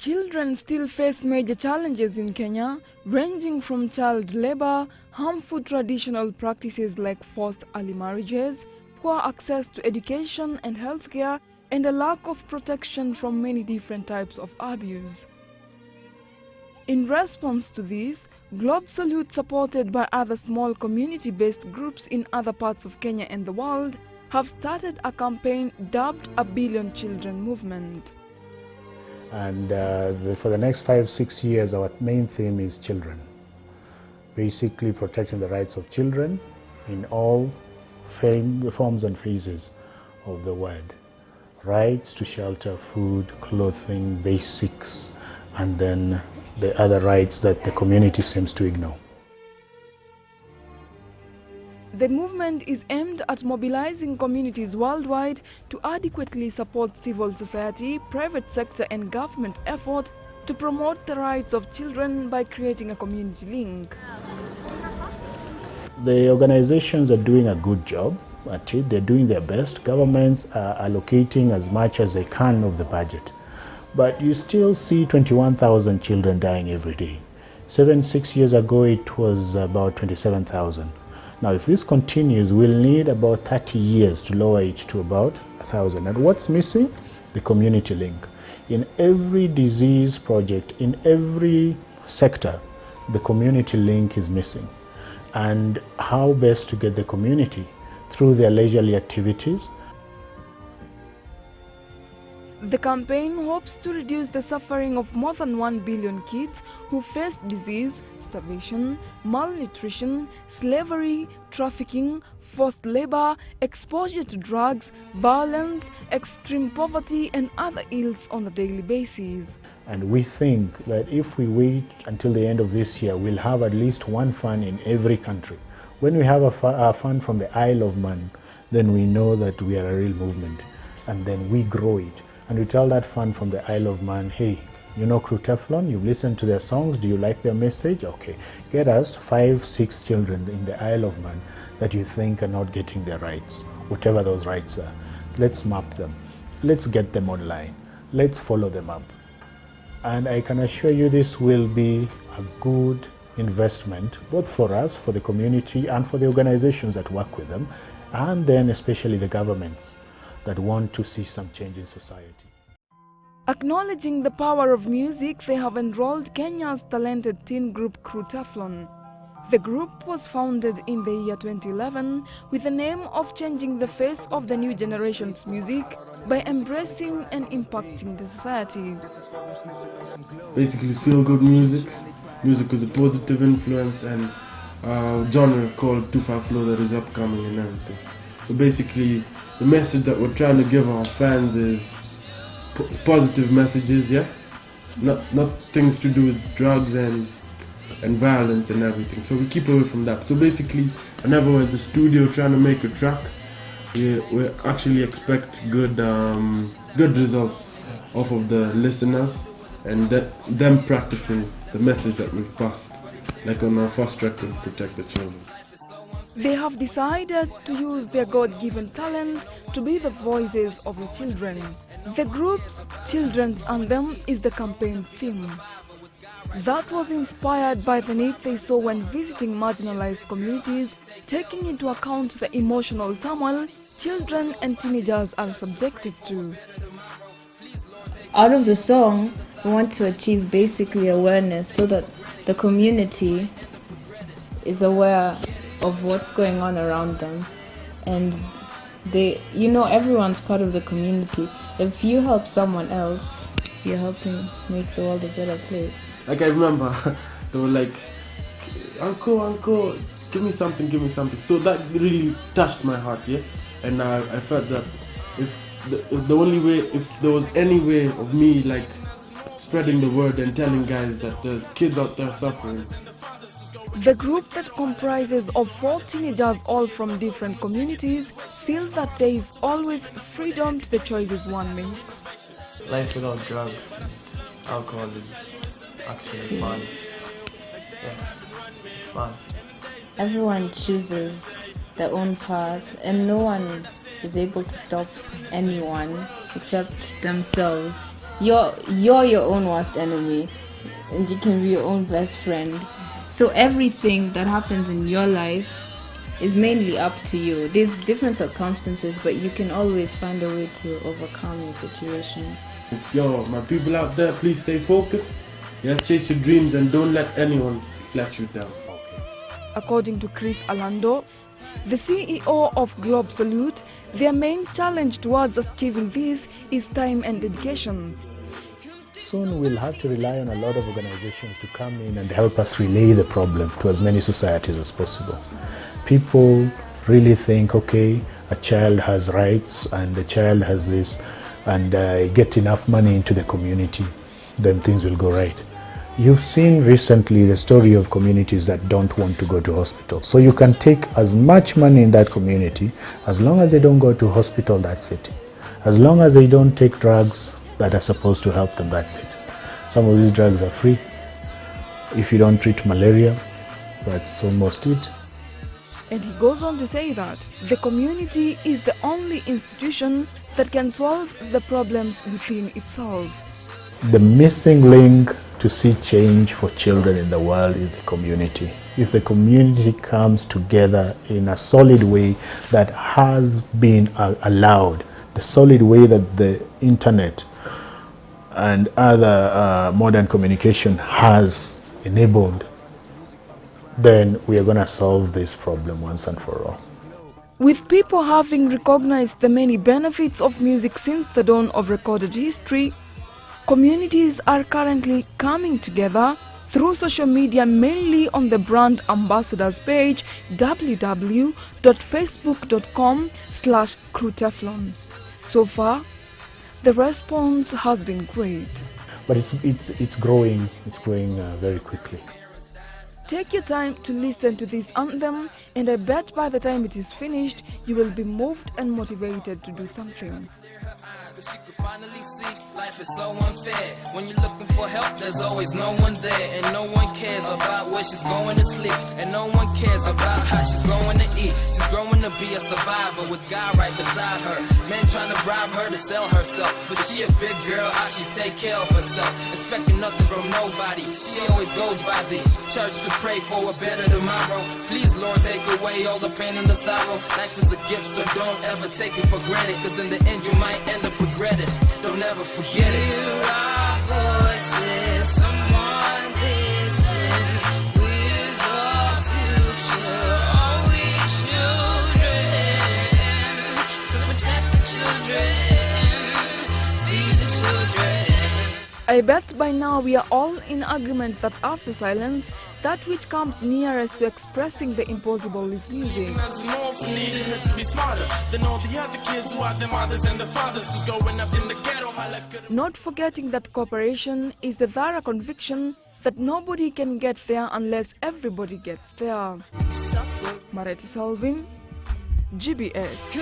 Children still face major challenges in Kenya, ranging from child labor, harmful traditional practices like forced early marriages, poor access to education and healthcare, and a lack of protection from many different types of abuse. In response to this, Globe Salute, supported by other small community-based groups in other parts of Kenya and the world, have started a campaign dubbed a Billion Children Movement. And for the next 5-6 years, our main theme is children. Basically protecting the rights of children in all forms and phases of the word. Rights to shelter, food, clothing, basics, and then the other rights that the community seems to ignore. The movement is aimed at mobilizing communities worldwide to adequately support civil society, private sector and government effort to promote the rights of children by creating a community link. The organizations are doing a good job at it. They're doing their best. Governments are allocating as much as they can of the budget. But you still see 21,000 children dying every day. 6 years ago, it was about 27,000. Now, if this continues, we'll need about 30 years to lower it to about 1,000. And what's missing? The community link. In every disease project, in every sector, the community link is missing. And how best to get the community? Through their leisurely activities. The campaign hopes to reduce the suffering of more than 1 billion kids who face disease, starvation, malnutrition, slavery, trafficking, forced labor, exposure to drugs, violence, extreme poverty, and other ills on a daily basis. And we think that if we wait until the end of this year, we'll have at least one fund in every country. When we have a fund from the Isle of Man, then we know that we are a real movement, and then we grow it. And we tell that fund from the Isle of Man, hey, you know Crew Teflon, you've listened to their songs, do you like their message? Okay, get us 5-6 children in the Isle of Man that you think are not getting their rights, whatever those rights are. Let's map them, let's get them online, let's follow them up. And I can assure you this will be a good investment, both for us, for the community, and for the organizations that work with them, and then especially the governments that want to see some change in society. Acknowledging the power of music, they have enrolled Kenya's talented teen group Crew Teflon. The group was founded in the year 2011 with the aim of changing the face of the new generation's music by embracing and impacting the society. Basically feel-good music, music with a positive influence, and genre called 2-5 flow that is upcoming and everything. So basically, the message that we're trying to give our fans is positive messages, yeah? Not things to do with drugs and violence and everything. So we keep away from that. So basically, whenever we're in the studio trying to make a track, we actually expect good results off of the listeners and them practicing the message that we've passed, like on our first record, Protect the Children. They have decided to use their God-given talent to be the voices of the children. The group's Children's Anthem is the campaign theme. That was inspired by the need they saw when visiting marginalized communities, taking into account the emotional turmoil children and teenagers are subjected to. Out of the song, we want to achieve basically awareness so that the community is aware of what's going on around them, and everyone's part of the community. If you help someone else, you're helping make the world a better place. Like I remember, they were like, uncle, give me something. So that really touched my heart, yeah. And I felt that if there was any way of me like spreading the word and telling guys that the kids out there suffering. The group, that comprises of 4 teenagers all from different communities, feels that there is always freedom to the choices one makes. Life without drugs and alcohol is actually fun. Yeah, it's fun. Everyone chooses their own path, and no one is able to stop anyone except themselves. you're your own worst enemy, and you can be your own best friend. So everything that happens in your life is mainly up to you. There's different circumstances, but you can always find a way to overcome your situation. Yo, my people out there, please stay focused. Yeah, chase your dreams and don't let anyone let you down. According to Chris Alando, the CEO of Globe Salute, their main challenge towards achieving this is time and dedication. Soon we'll have to rely on a lot of organizations to come in and help us relay the problem to as many societies as possible. People really think, okay, a child has rights and the child has this, and get enough money into the community, then things will go right. You've seen recently the story of communities that don't want to go to hospital. So you can take as much money in that community, as long as they don't go to hospital, that's it. As long as they don't take drugs that are supposed to help them, that's it. Some of these drugs are free. If you don't treat malaria, that's almost it. And he goes on to say that the community is the only institution that can solve the problems within itself. The missing link to see change for children in the world is the community. If the community comes together in a solid way that has been allowed, the solid way that the internet and other modern communication has enabled, then we are going to solve this problem once and for all. With people having recognized the many benefits of music since the dawn of recorded history, communities are currently coming together through social media, mainly on the brand ambassadors page www.facebook.com/crewteflon. So far, the response has been great. But it's growing very quickly. Take your time to listen to this anthem, and I bet by the time it is finished, you will be moved and motivated to do something. She could finally see life is so unfair. When you're looking for help, there's always no one there. And no one cares about where she's going to sleep. And no one cares about how she's going to eat. She's growing to be a survivor with God right beside her. Men trying to bribe her to sell herself. But she a big girl, how she take care of herself. Expecting nothing from nobody. She always goes by the church to pray for a better tomorrow. Please, Lord, take away all the pain and the sorrow. Life is a gift, so don't ever take it for granted. Cause in the end, you might end up regretting. Don't ever forget it. Hear our voices, someone listen. We're the future, are we children? So protect the children, feed the children. I bet by now we are all in agreement that after silence, that which comes nearest to expressing the impossible is music. Not forgetting that cooperation is the thorough conviction that nobody can get there unless everybody gets there. Mareti Salvin, GBS.